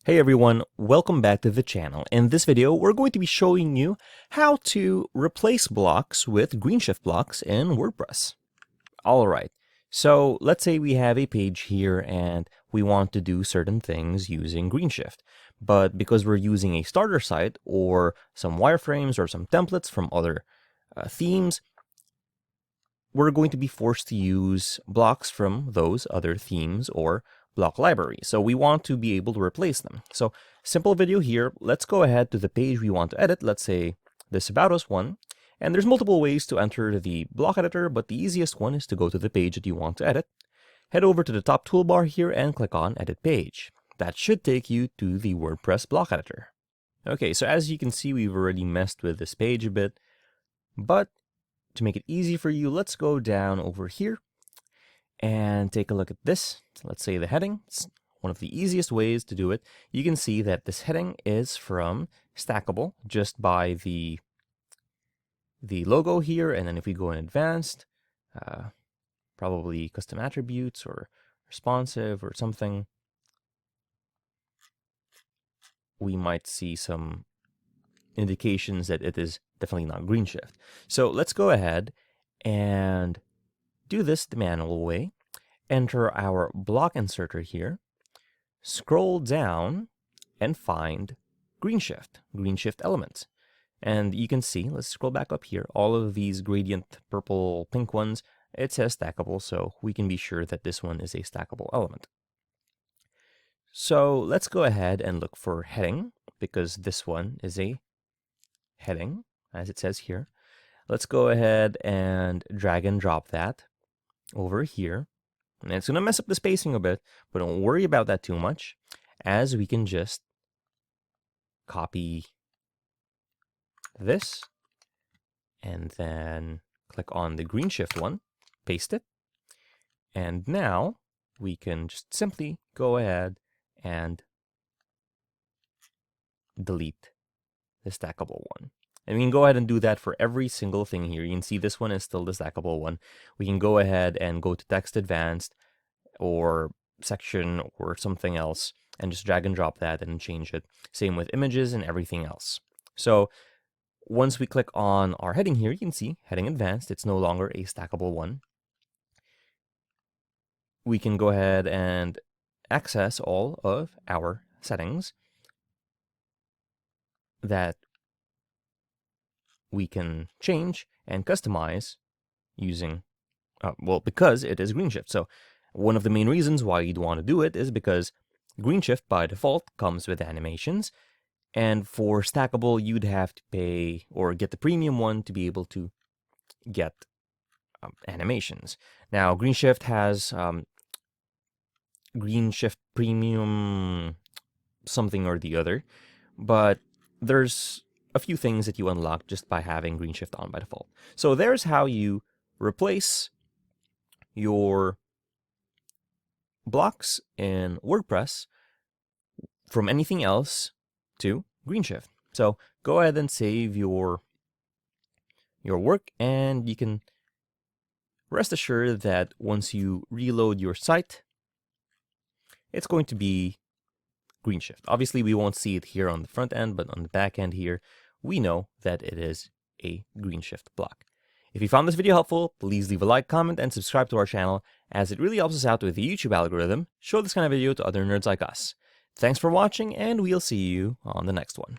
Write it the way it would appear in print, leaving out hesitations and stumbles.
Hey everyone, welcome back to the channel. In this video, we're going to be showing you how to replace blocks with Greenshift blocks in WordPress. Alright, so let's say we have a page here and we want to do certain things using Greenshift. But because we're using a starter site or some wireframes or some templates from other themes, we're going to be forced to use blocks from those other themes or block library. So we want to be able to replace them. So simple video here. Let's go ahead to the page we want to edit. Let's say this About Us one. And there's multiple ways to enter the block editor, but the easiest one is to go to the page that you want to edit. Head over to the top toolbar here and click on Edit Page. That should take you to the WordPress block editor. Okay, so as you can see, we've already messed with this page a bit, but to make it easy for you, let's go down over here and take a look at this. Let's say the heading. It's one of the easiest ways to do it. You can see that this heading is from Stackable just by the logo here. And then if we go in advanced, probably custom attributes or responsive or something, we might see some indications that it is definitely not Greenshift. So let's go ahead and do this the manual way. Enter our block inserter here, scroll down and find Greenshift elements. And you can see, let's scroll back up here, all of these gradient purple pink ones, it says stackable, so we can be sure that this one is a stackable element. So let's go ahead and look for heading, because this one is a heading, as it says here. Let's go ahead and drag and drop that over here. And it's going to mess up the spacing a bit, but don't worry about that too much, as we can just copy this and then click on the Greenshift one, paste it, and now we can just simply go ahead and delete the stackable one. And we can go ahead and do that for every single thing here. You can see this one is still the stackable one. We can go ahead and go to text advanced or section or something else and just drag and drop that and change it. Same with images and everything else. So once we click on our heading here, you can see heading advanced. It's no longer a stackable one. We can go ahead and access all of our settings that we can change and customize using, because it is Greenshift. So one of the main reasons why you'd want to do it is because Greenshift by default comes with animations. And for stackable, you'd have to pay or get the premium one to be able to get animations. Now, Greenshift has Greenshift Premium something or the other, but there's a few things that you unlock just by having Greenshift on by default. So there's how you replace your blocks in WordPress from anything else to Greenshift. So go ahead and save your work, and you can rest assured that once you reload your site, it's going to be Greenshift. Obviously, we won't see it here on the front end, but on the back end here, we know that it is a Greenshift block. If you found this video helpful, please leave a like, comment, and subscribe to our channel, as it really helps us out with the YouTube algorithm. Show this kind of video to other nerds like us. Thanks for watching, and we'll see you on the next one.